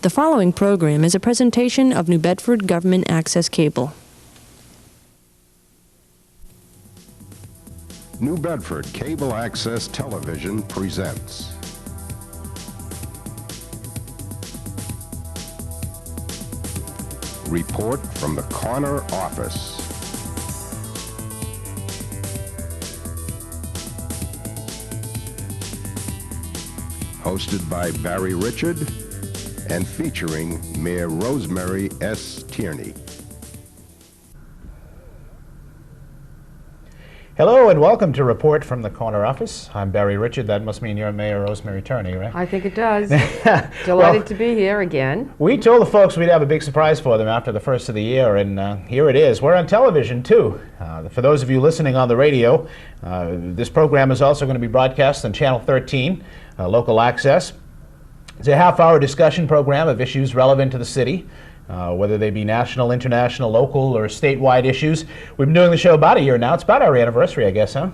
The following program is a presentation of New Bedford Government Access Cable. New Bedford Cable Access Television presents Report from the Corner Office. Hosted by Barry Richard and featuring Mayor Rosemary Tierney. Hello and welcome to Report from the Corner Office. I'm Barry Richard. That must mean you're Mayor Rosemary Tierney, right? I think it does. Delighted to be here again. We told the folks we'd have a big surprise for them after the first of the year, and here it is. We're on television, too. For those of you listening on the radio, this program is also going to be broadcast on Channel 13, local access. It's a half-hour discussion program of issues relevant to the city, whether they be national, international, local, or statewide issues. We've been doing the show about a year now. It's about our anniversary, I guess, huh?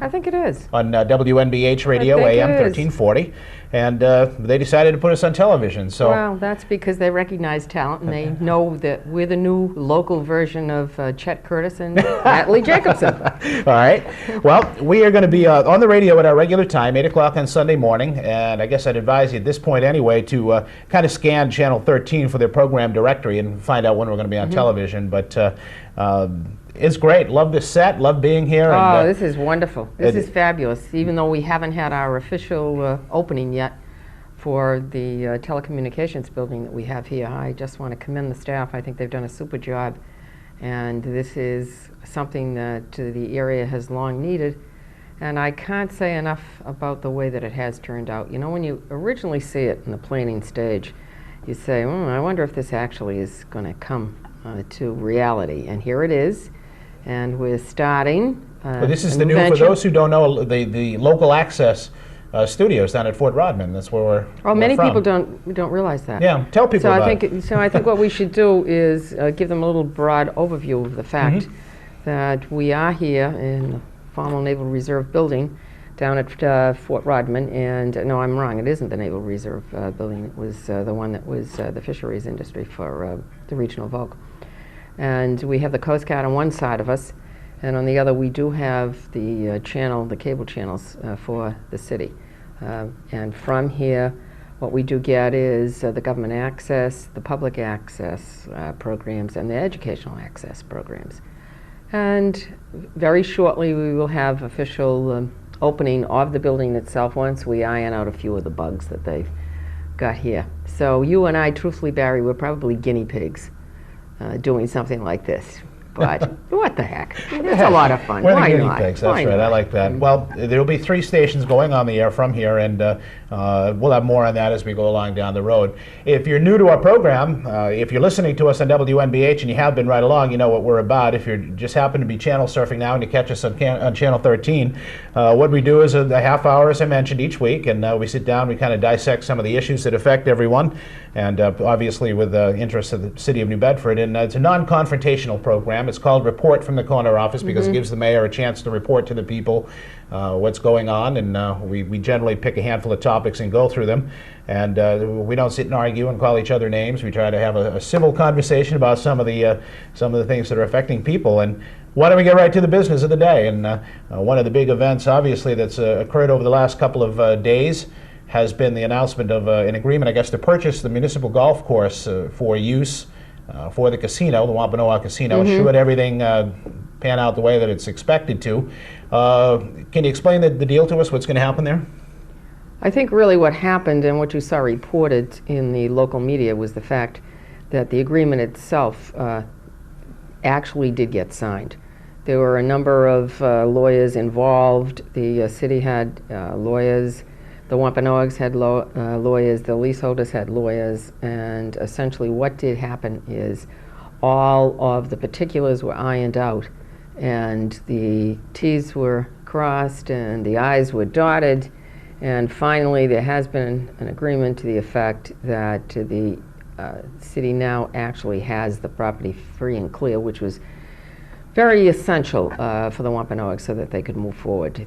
I think it is. On WNBH Radio, AM 1340. And they decided to put us on television. So well, that's because they recognize talent and they know that we're the new local version of Chet Curtis and Natalie Jacobson. All right. Well, we are going to be on the radio at our regular time, 8 o'clock on Sunday morning. And I guess I'd advise you at this point anyway to kind of scan Channel 13 for their program directory and find out when we're going to be on television. But it's great. Love this set. Love being here. Oh, and, this is wonderful. This is fabulous. Even though we haven't had our official opening yet for the telecommunications building that we have here, I just want to commend the staff. I think they've done a super job. And this is something that the area has long needed. And I can't say enough about the way that it has turned out. You know, when you originally see it in the planning stage, you say, I wonder if this actually is going to come to reality. And here it is. And we're starting. But this is the new, for those who don't know, the local access studios down at Fort Rodman. That's where we're Oh, many from. people don't realize that. Yeah, tell people about it. So I think what we should do is give them a little broad overview of the fact that we are here in the former Naval Reserve building down at Fort Rodman. And no, I'm wrong. It isn't the Naval Reserve building. It was the one that was the fisheries industry for the regional Vogue. And we have the Coast Guard on one side of us, and on the other we do have the cable channels for the city. And from here, what we do get is the government access, the public access programs, and the educational access programs. And very shortly we will have official opening of the building itself once we iron out a few of the bugs that they've got here. So you and I, truthfully, Barry, we're probably guinea pigs. Doing something like this, but what the heck? It's a lot of fun. We're Why the guinea not? pigs, that's right. I like that. Well, there will be 3 stations going on the air from here, and we'll have more on that as we go along down the road. If you're new to our program, if you're listening to us on WNBH and you have been right along, you know what we're about. If you just happen to be channel surfing now and you catch us on Channel 13, what we do is a half hour, as I mentioned, each week, and we sit down, we kind of dissect some of the issues that affect everyone, and obviously with the interests of the city of New Bedford. And it's a non-confrontational program. It's called Report from the Corner Office because it gives the mayor a chance to report to the people what's going on, and we generally pick a handful of topics and go through them. And we don't sit and argue and call each other names. We try to have a civil conversation about some of the things that are affecting people. And why don't we get right to the business of the day? And one of the big events, obviously, that's occurred over the last couple of days has been the announcement of an agreement, I guess, to purchase the municipal golf course for use for the casino, the Wampanoag Casino, should everything pan out the way that it's expected to. Can you explain the deal to us, what's going to happen there? I think really what happened and what you saw reported in the local media was the fact that the agreement itself actually did get signed. There were a number of lawyers involved. The city had lawyers. The Wampanoags had lawyers, the leaseholders had lawyers, and essentially what did happen is all of the particulars were ironed out, and the T's were crossed and the I's were dotted, and finally there has been an agreement to the effect that the city now actually has the property free and clear, which was very essential for the Wampanoags so that they could move forward.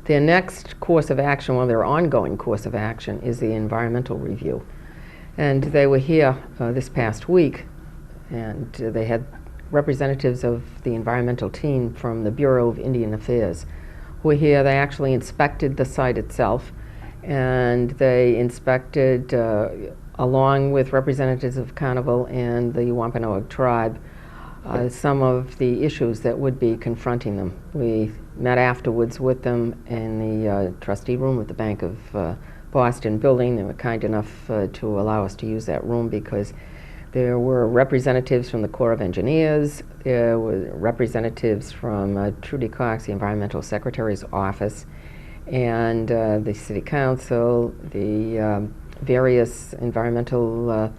Their next course of action, well, their ongoing course of action, is the environmental review. And they were here this past week, and they had representatives of the environmental team from the Bureau of Indian Affairs who were here. They actually inspected the site itself, and they inspected, along with representatives of Carnival and the Wampanoag tribe, some of the issues that would be confronting them. We met afterwards with them in the trustee room at the Bank of Boston building. They were kind enough to allow us to use that room because there were representatives from the Corps of Engineers, there were representatives from Trudy Cox, the Environmental Secretary's office, and the City Council, the various environmental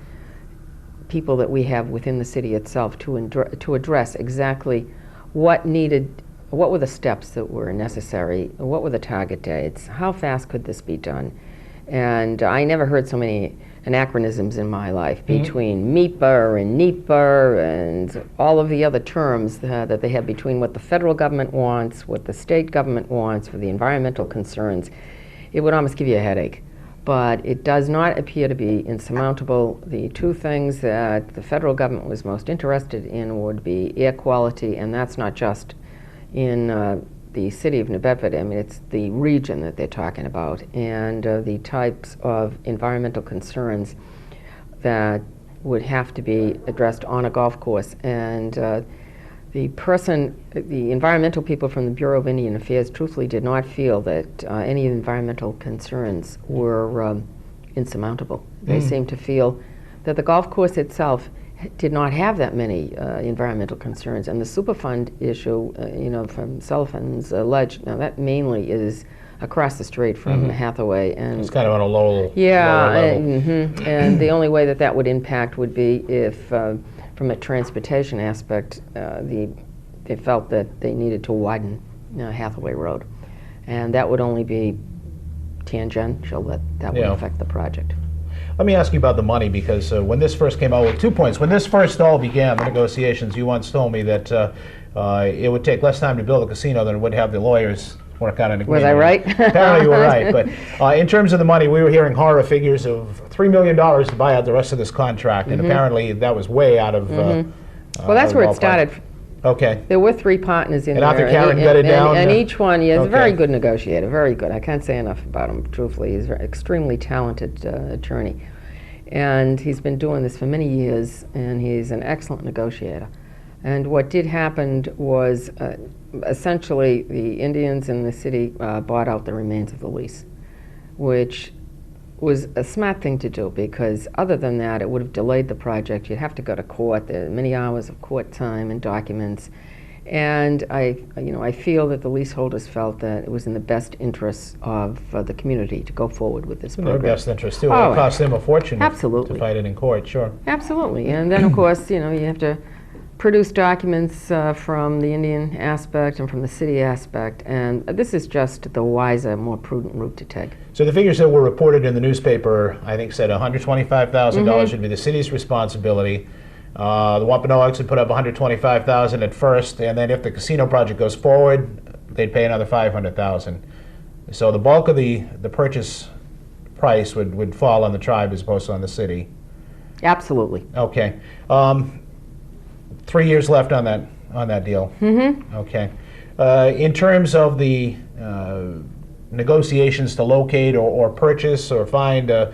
people that we have within the city itself to address exactly what were the steps that were necessary, what were the target dates, how fast could this be done. And I never heard so many anachronisms in my life between MEPA and NEPA and all of the other terms that they have between what the federal government wants, what the state government wants for the environmental concerns. It would almost give you a headache. But it does not appear to be insurmountable. The two things that the federal government was most interested in would be air quality, and that's not just in the city of New Bedford. I mean, it's the region that they're talking about, and the types of environmental concerns that would have to be addressed on a golf course. And the environmental people from the Bureau of Indian Affairs truthfully did not feel that any environmental concerns were insurmountable. They seemed to feel that the golf course itself did not have that many environmental concerns. And the Superfund issue, from Sullivan's Ledge, now that mainly is across the street from Hathaway. And it's kind of on a lower level. And the only way that would impact would be if, from a transportation aspect, they felt that they needed to widen Hathaway Road. And that would only be tangential, that would affect the project. Let me ask you about the money, because when this first came out, 2 points. When this first all began, the negotiations, you once told me that it would take less time to build a casino than it would have the lawyers work out an agreement. Was I right? Apparently you were right. But in terms of the money, we were hearing horror figures of $3 million to buy out the rest of this contract, and apparently that was way out of well, that's where it started. Okay. There were three partners in and there. Arthur Karen got it down? And each one, is a very good negotiator, very good. I can't say enough about him, truthfully. He's an extremely talented attorney. And he's been doing this for many years, and he's an excellent negotiator. And what did happen was essentially the Indians in the city bought out the remains of the lease, which was a smart thing to do, because other than that, it would have delayed the project. You'd have to go to court. There are many hours of court time and documents. And I feel that the leaseholders felt that it was in the best interests of the community to go forward with this program. In their best interest, too. It would cost them a fortune absolutely. To fight it in court, sure. Absolutely. And then, of course, you have to produce documents from the Indian aspect and from the city aspect, and this is just the wiser, more prudent route to take. So the figures that were reported in the newspaper, I think, said $125,000 should be the city's responsibility. The Wampanoags would put up $125,000 at first, and then if the casino project goes forward, they'd pay another $500,000. So the bulk of the purchase price would fall on the tribe as opposed to on the city. Absolutely. Okay. 3 years left on that deal. Okay. In terms of the negotiations to locate or purchase or find a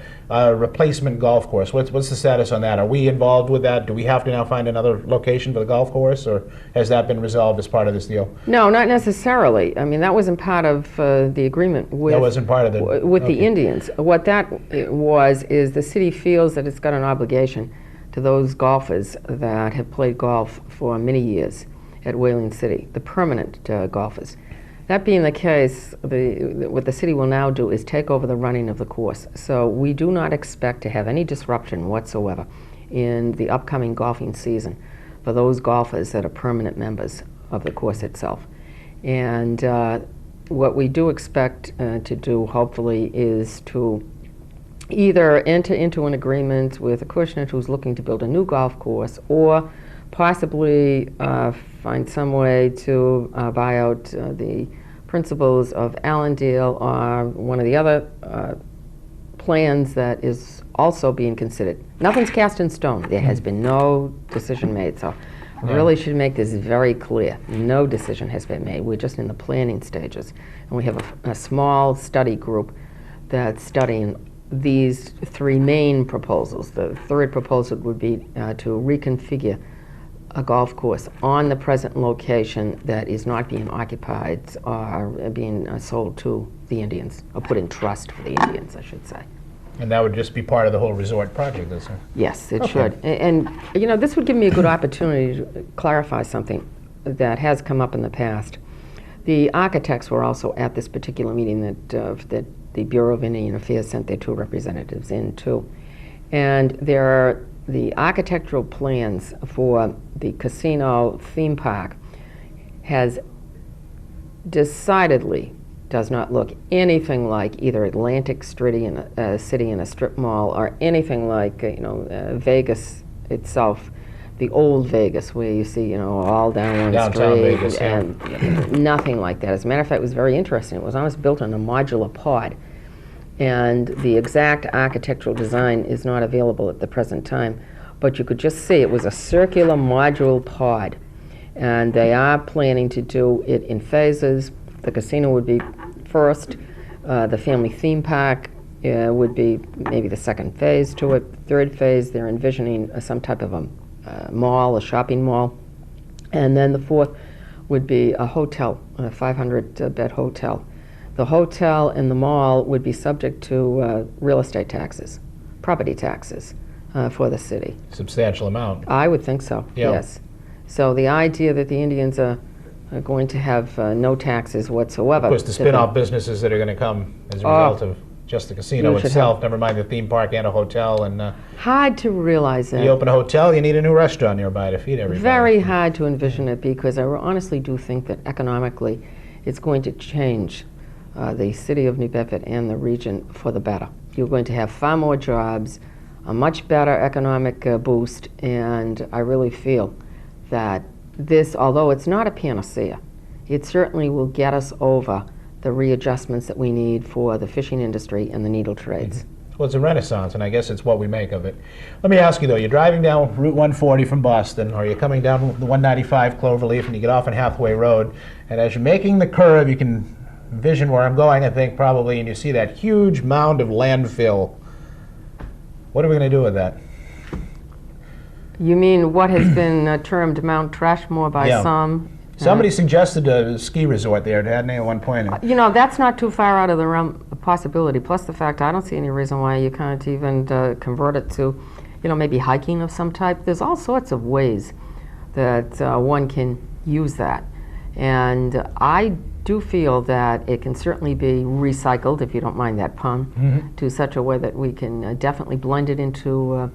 replacement golf course, what's the status on that? Are we involved with that? Do we have to now find another location for the golf course, or has that been resolved as part of this deal? No, not necessarily. I mean, that wasn't part of the agreement with that wasn't part of the Indians. What that is the city feels that it's got an obligation to those golfers that have played golf for many years at Whaling City, the permanent golfers. That being the case, what the city will now do is take over the running of the course. So we do not expect to have any disruption whatsoever in the upcoming golfing season for those golfers that are permanent members of the course itself. And what we do expect to do, hopefully, is to either enter into an agreement with Acushnet, who's looking to build a new golf course, or possibly find some way to buy out the principals of Allendale or one of the other plans that is also being considered. Nothing's cast in stone. There has been no decision made, so I really should make this very clear. No decision has been made. We're just in the planning stages. And we have a small study group that's studying these three main proposals. The third proposal would be to reconfigure a golf course on the present location that is not being occupied or being sold to the Indians, or put in trust for the Indians, I should say. And that would just be part of the whole resort project, isn't it? Yes, it should. And you know, this would give me a good opportunity to clarify something that has come up in the past. The architects were also at this particular meeting that the Bureau of Indian Affairs sent their two representatives in to. And there are the architectural plans for the casino theme park has decidedly does not look anything like either Atlantic City in a strip mall, or anything like Vegas itself, the old Vegas, where you see all down one Downtown street, Vegas, and nothing like that. As a matter of fact, it was very interesting. It was almost built on a modular pod, and the exact architectural design is not available at the present time, but you could just see it was a circular module pod, and they are planning to do it in phases. The casino would be first. The family theme park would be maybe the second phase to it. Third phase, they're envisioning some type of a mall, a shopping mall. And then the fourth would be a hotel, a 500-bed hotel. The hotel and the mall would be subject to real estate taxes, property taxes for the city. Substantial amount. I would think so, Yeah. yes. So the idea that the Indians are going to have no taxes whatsoever. Of course, the spin-off businesses that are going to come as a result of just the casino You should itself, have- never mind the theme park and a hotel. And Hard to realize that. you open a hotel, you need a new restaurant nearby to feed everybody. Very hard to envision it, because I honestly do think that economically it's going to change the city of New Bedford and the region for the better. You're going to have far more jobs, a much better economic boost, and I really feel that this, although it's not a panacea, it certainly will get us over the readjustments that we need for the fishing industry and the needle trades. Well, it's a renaissance, and I guess it's what we make of it. Let me ask you, though, you're driving down Route 140 from Boston, or you're coming down the 195 Cloverleaf, and you get off on Hathaway Road, and as you're making the curve, you can envision where I'm going, I think, probably, and you see that huge mound of landfill. What are we going to do with that? You mean what has been termed Mount Trashmore by Yeah. some? Somebody suggested a ski resort there, hadn't they, at one point? You know, that's not too far out of the realm of possibility. Plus the fact I don't see any reason why you can't even convert it to, maybe hiking of some type. There's all sorts of ways that one can use that. And I do feel that it can certainly be recycled, if you don't mind that pun, to such a way that we can definitely blend it into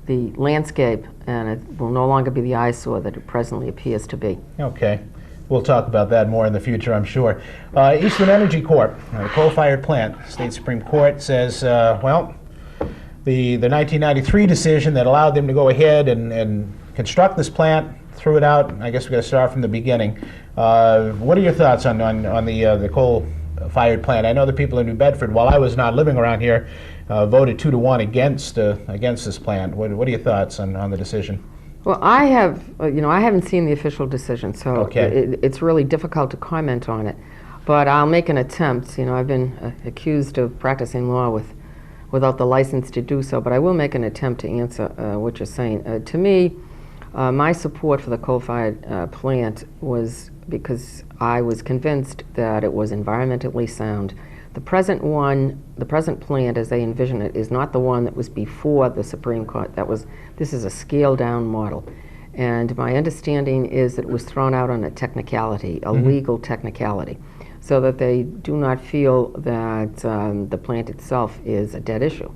the landscape, and it will no longer be the eyesore that it presently appears to be. Okay. We'll talk about that more in the future, I'm sure. Eastern Energy Corp., the coal-fired plant. State Supreme Court says, the 1993 decision that allowed them to go ahead and construct this plant, threw it out. I guess we've got to start from the beginning. What are your thoughts on the coal-fired plant? I know the people in New Bedford, while I was not living around here, voted 2-1 against this plant. What are your thoughts on the decision? Well, I have, I haven't seen the official decision, so Okay. it's really difficult to comment on it. But I'll make an attempt. I've been accused of practicing law without the license to do so, but I will make an attempt to answer what you're saying. To me, my support for the coal-fired plant was because I was convinced that it was environmentally sound. The present plant, as they envision it, is not the one that was before the Supreme Court. This is a scaled-down model. And my understanding is that it was thrown out on a technicality, a legal technicality, so that they do not feel that the plant itself is a dead issue.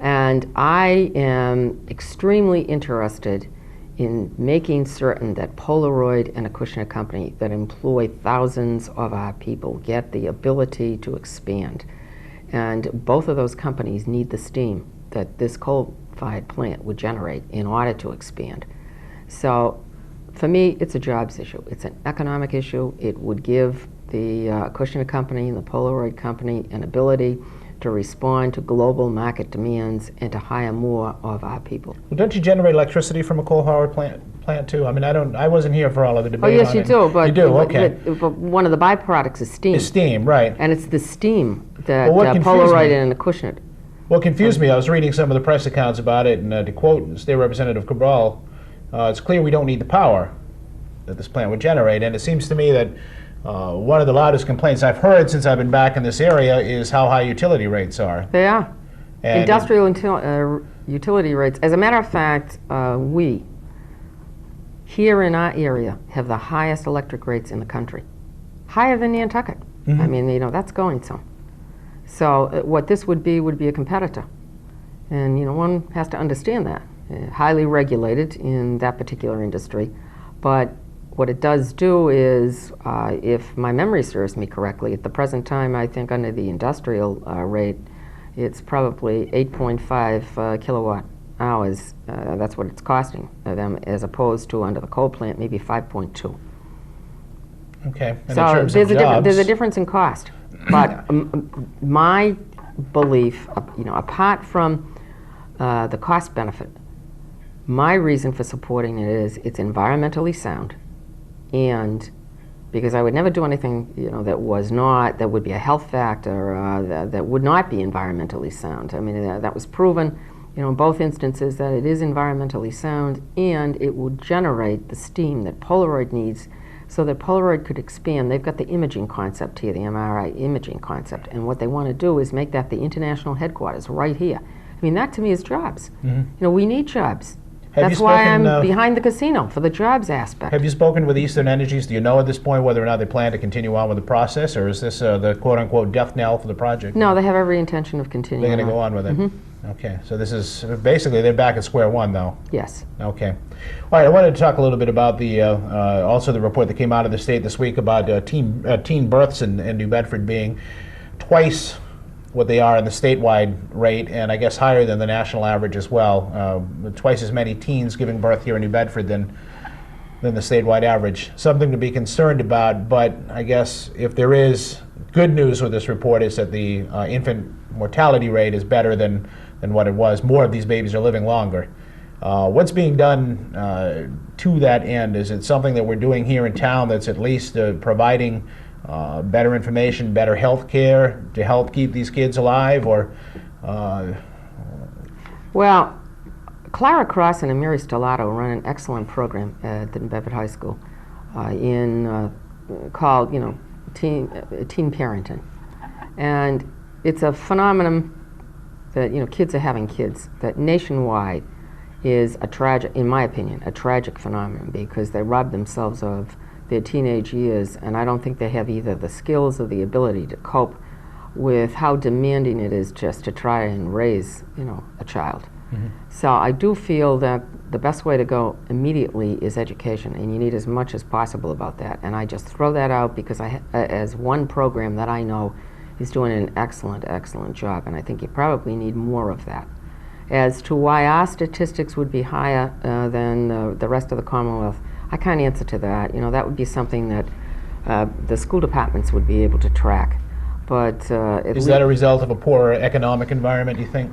And I am extremely interested in making certain that Polaroid and Acushnet Company, that employ thousands of our people, get the ability to expand. And both of those companies need the steam that this coal-fired plant would generate in order to expand. So for me, it's a jobs issue. It's an economic issue. It would give the Acushnet Company and the Polaroid Company an ability to respond to global market demands and to hire more of our people. Well, don't you generate electricity from a coal-powered plant too? I mean, I wasn't here for all of the debate. Oh, yes, on you it. do, but, you do, okay. but one of the byproducts is steam. It's steam, right. And it's the steam that Well, what confused Polaroid me- and Acushnet. What confused me, I was reading some of the press accounts about it, and to quote State Representative Cabral, it's clear we don't need the power that this plant would generate. And it seems to me that one of the loudest complaints I've heard since I've been back in this area is how high utility rates are. They are. And Industrial utility rates. As a matter of fact, we, here in our area, have the highest electric rates in the country. Higher than Nantucket. I mean, you know, that's going some. So what this would be a competitor. And, you know, one has to understand that. Highly regulated in that particular industry. But what it does do is, if my memory serves me correctly, at the present time, I think under the industrial rate, it's probably 8.5 kilowatt hours. That's what it's costing them, as opposed to under the coal plant, maybe 5.2. Okay. And in So terms there's of jobs, there's a difference in cost. But my belief, you know, apart from the cost benefit, my reason for supporting it is it's environmentally sound, and because I would never do anything, you know, that would be a health factor, that would not be environmentally sound. I mean, that was proven, you know, in both instances that it is environmentally sound, and it would generate the steam that Polaroid needs so that Polaroid could expand. They've got the imaging concept here, the MRI imaging concept, and what they want to do is make that the international headquarters right here. I mean, that to me is jobs. You know, we need jobs. That's why I'm behind the casino, for the jobs aspect. Have you spoken with Eastern Energies? Do you know at this point whether or not they plan to continue on with the process, or is this the quote-unquote death knell for the project? No, they have every intention of continuing. They're going to go on with it? Okay, so this is basically, they're back at square one, though. Yes. Okay. All right, I wanted to talk a little bit about the also the report that came out of the state this week about teen births in New Bedford being twice what they are in the statewide rate, and I guess higher than the national average as well. Twice as many teens giving birth here in New Bedford than the statewide average. Something to be concerned about, but I guess if there is good news with this report is that the infant mortality rate is better than what it was. More of these babies are living longer. What's being done to that end? Is it something that we're doing here in town that's at least providing better information, better health care to help keep these kids alive, or? Well, Clara Cross and Amiri Stellato run an excellent program at the New Bedford High School called, you know, teen parenting, and it's a phenomenon that, you know, kids are having kids that nationwide is a tragic, in my opinion, a tragic phenomenon, because they rob themselves of their teenage years, and I don't think they have either the skills or the ability to cope with how demanding it is just to try and raise, you know, a child. So I do feel that the best way to go immediately is education, and you need as much as possible about that. And I just throw that out because as one program that I know is doing an excellent, excellent job, and I think you probably need more of that. As to why our statistics would be higher than the rest of the Commonwealth, I can't answer to that. You know, that would be something that the school departments would be able to track. But is that a result of a poorer economic environment, do you think?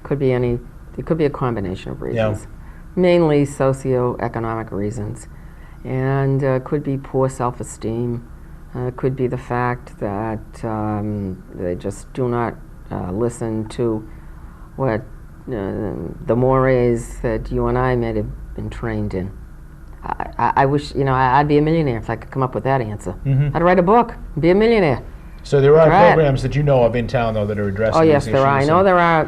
Could be it could be a combination of reasons. Yeah. Mainly socioeconomic reasons. And could be poor self-esteem. Could be the fact that they just do not listen to what the mores that you and I may have been trained in. I wish, you know, I'd be a millionaire if I could come up with that answer. I'd write a book, be a millionaire. So there are programs that you know of in town, though, that are addressing these issues? Oh, yes, there are. I know there are,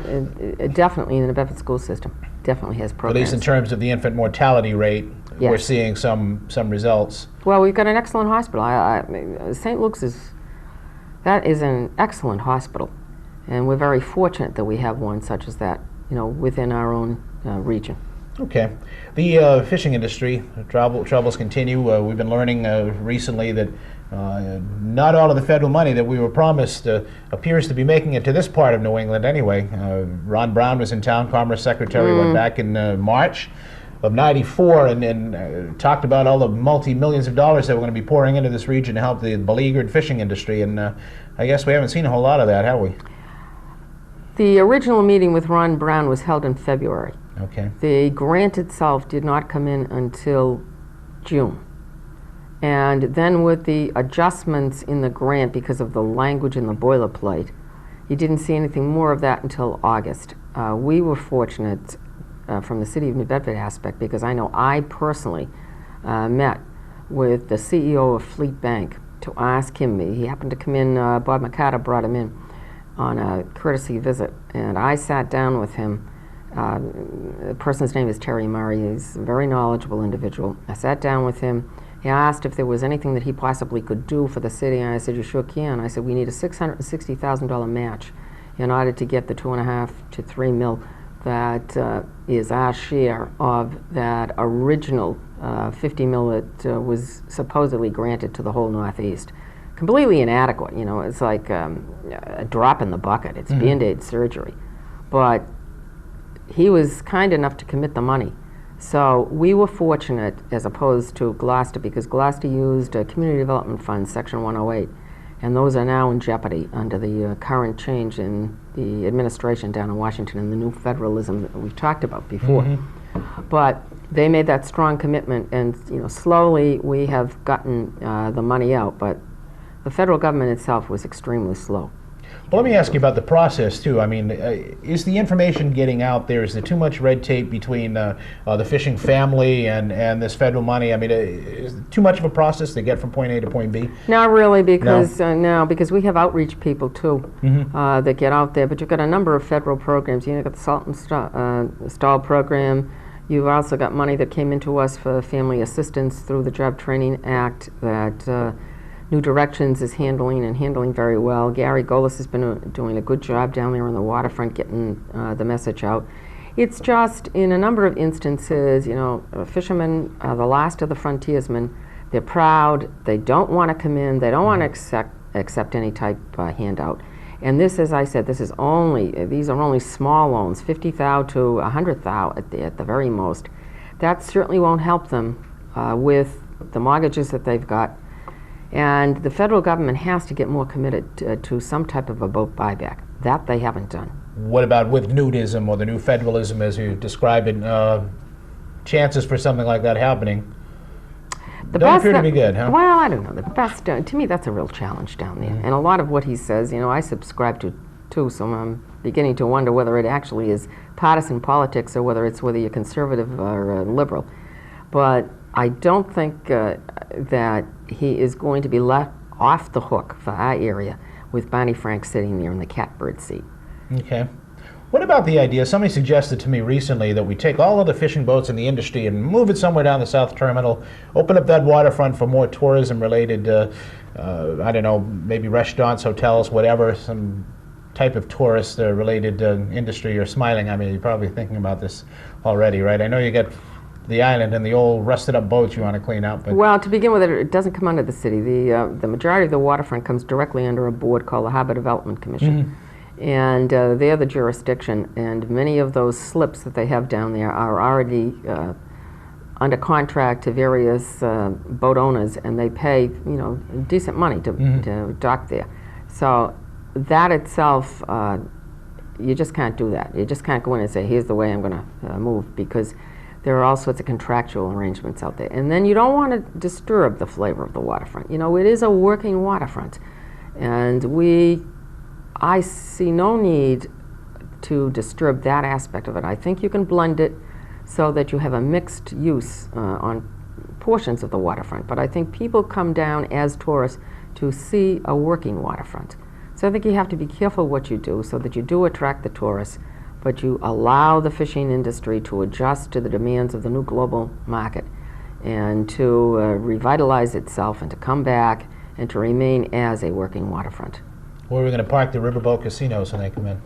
definitely in the Bedford school system. Definitely has programs. At least in terms of the infant mortality rate, yes. We're seeing some results. Well, we've got an excellent hospital. St. Luke's is an excellent hospital, and we're very fortunate that we have one such as that, you know, within our own region. Okay. The fishing industry, troubles continue. We've been learning recently that not all of the federal money that we were promised appears to be making it to this part of New England anyway. Ron Brown was in town, Commerce Secretary, went back in March of '94 and talked about all the multi-millions of dollars that were going to be pouring into this region to help the beleaguered fishing industry, and I guess we haven't seen a whole lot of that, have we? The original meeting with Ron Brown was held in February. Okay. The grant itself did not come in until June. And then with the adjustments in the grant because of the language in the boilerplate, you didn't see anything more of that until August. We were fortunate from the City of New Bedford aspect because I know I personally met with the CEO of Fleet Bank to ask him. He happened to come in, Bob McCarter brought him in on a courtesy visit, and I sat down with him. The person's name is Terry Murray. He's a very knowledgeable individual. I sat down with him. He asked if there was anything that he possibly could do for the city, and I said, you sure can. I said, we need a $660,000 match in order to get the $2.5 to $3 million that is our share of that original $50 million that was supposedly granted to the whole Northeast. Completely inadequate, you know, it's like a drop in the bucket. It's Band-Aid surgery. But he was kind enough to commit the money. So we were fortunate as opposed to Gloucester, because Gloucester used Community Development Fund, Section 108, and those are now in jeopardy under the current change in the administration down in Washington and the new federalism that we've talked about before. But they made that strong commitment, and you know, slowly we have gotten the money out, but the federal government itself was extremely slow. Well, let me ask you about the process, too. I mean, is the information getting out there? Is there too much red tape between the fishing family and this federal money? I mean, is it too much of a process to get from point A to point B? Not really, because no, because we have outreach people, too, that get out there. But you've got a number of federal programs. You've got the Salt and Stall program. You've also got money that came into us for family assistance through the Job Training Act that New Directions is handling very well. Gary Golis has been doing a good job down there on the waterfront getting the message out. It's just, in a number of instances, you know, fishermen are the last of the frontiersmen. They're proud. They don't want to come in. They don't want to accept any type handout. And this, as I said, these are only small loans, $50,000 to $100,000 at the very most. That certainly won't help them with the mortgages that they've got. And the federal government has to get more committed to some type of a boat buyback. That they haven't done. What about with nudism or the new federalism, as you described it? Chances for something like that happening don't appear to be good, huh? Well, I don't know. The best, to me, that's a real challenge down there. And a lot of what he says, you know, I subscribe to too, so I'm beginning to wonder whether it actually is partisan politics or whether you're conservative or liberal. But I don't think that he is going to be let off the hook for our area with Barney Frank sitting there in the catbird seat. Okay. What about the idea, somebody suggested to me recently that we take all of the fishing boats in the industry and move it somewhere down the South Terminal, open up that waterfront for more tourism-related, I don't know, maybe restaurants, hotels, whatever, some type of tourist-related industry. You're smiling. I mean, you're probably thinking about this already, right? I know you got the island and the old rusted-up boats you want to clean out. But well, to begin with, it doesn't come under the city. The majority of the waterfront comes directly under a board called the Harbor Development Commission. And they're the jurisdiction, and many of those slips that they have down there are already under contract to various boat owners, and they pay, you know, decent money to dock there. So that itself, you just can't do that. You just can't go in and say, here's the way I'm going to move, because there are all sorts of contractual arrangements out there. And then you don't want to disturb the flavor of the waterfront. You know, it is a working waterfront, and I see no need to disturb that aspect of it. I think you can blend it so that you have a mixed use on portions of the waterfront. But I think people come down as tourists to see a working waterfront. So I think you have to be careful what you do so that you do attract the tourists, but you allow the fishing industry to adjust to the demands of the new global market and to revitalize itself and to come back and to remain as a working waterfront. where are we going to park the riverboat casinos when they come in?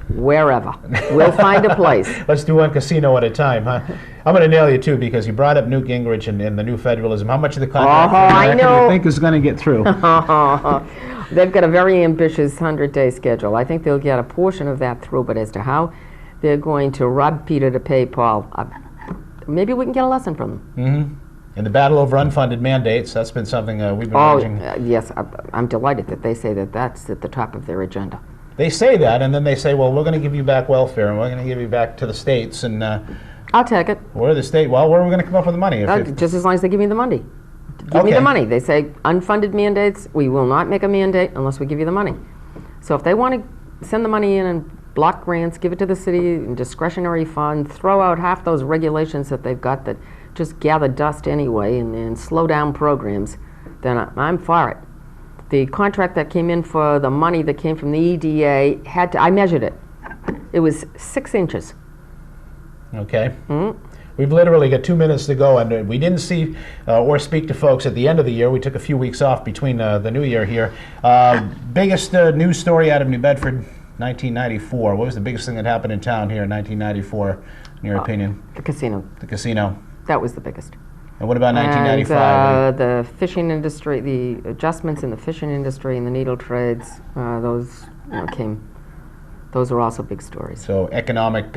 Wherever. We'll find a place. Let's do one casino at a time, huh? I'm going to nail you, too, because you brought up Newt Gingrich and the new federalism. How much of the contract do you think is going to get through? They've got a very ambitious 100-day schedule. I think they'll get a portion of that through, but as to how they're going to rob Peter to pay Paul, maybe we can get a lesson from them. Mm-hmm. And the battle over unfunded mandates, that's been something we've been watching. Yes, I'm delighted that they say that that's at the top of their agenda. They say that, and then they say, well, we're going to give you back welfare, and we're going to give you back to the states, and I'll take it. we're the state. Well, where are we going to come up with the money? Just as long as they give me the money. Give me Okay. the money. They say unfunded mandates, we will not make a mandate unless we give you the money. So if they want to send the money in and block grants, give it to the city in discretionary fund, throw out half those regulations that they've got that just gather dust anyway and slow down programs, then I'm for it. The contract that came in for the money that came from the EDA I measured it. It was 6 inches. Okay. We've literally got 2 minutes to go, and we didn't see or speak to folks at the end of the year. We took a few weeks off between the new year here. Biggest news story out of New Bedford, 1994. What was the biggest thing that happened in town here in 1994, in your opinion? The casino. The casino. That was the biggest. And what about 1995? And, the fishing industry, the adjustments in the fishing industry and the needle trades, those those are also big stories. So economic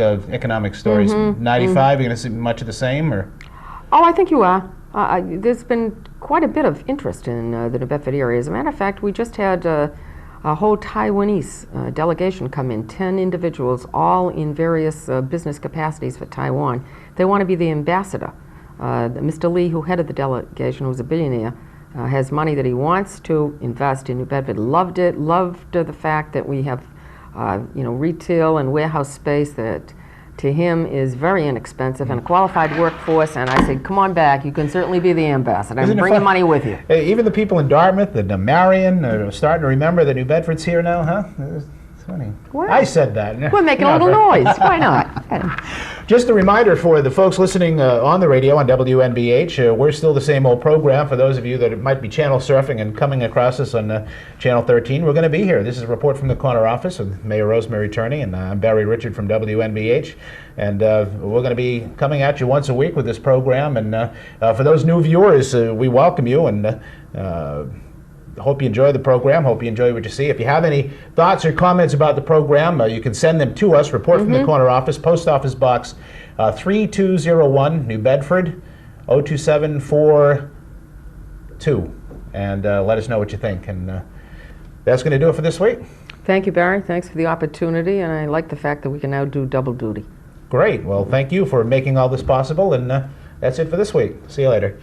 stories. 95, you're going to see much of the same, or? Oh, I think you are. There's been quite a bit of interest in the New Bedford area. As a matter of fact, we just had a whole Taiwanese delegation come in, 10 individuals, all in various business capacities for Taiwan. They want to be the ambassador. Mr. Lee, who headed the delegation, who's a billionaire, has money that he wants to invest in New Bedford. Loved it, loved the fact that we have retail and warehouse space that to him is very inexpensive and a qualified workforce, and I said, come on back, you can certainly be the ambassador and bring your money with you. Even the people in Dartmouth and Marion are starting to remember that New Bedford's here now, huh? It's funny. Well, I said that. We're making a little noise. Why not? Just a reminder for the folks listening on the radio on WNBH, we're still the same old program. For those of you that might be channel surfing and coming across us on Channel 13, we're going to be here. This is a report from the corner office with Mayor Rosemary Tierney, and I'm Barry Richard from WNBH. And we're going to be coming at you once a week with this program. And for those new viewers, we welcome you and hope you enjoy the program. Hope you enjoy what you see. If you have any thoughts or comments about the program, you can send them to us. Report from the corner office, Post Office Box 3201, New Bedford 02742, and let us know what you think. And that's going to do it for this week. Thank you, Barry. Thanks for the opportunity, and I like the fact that we can now do double duty. Great. Well, thank you for making all this possible, and that's it for this week. See you later.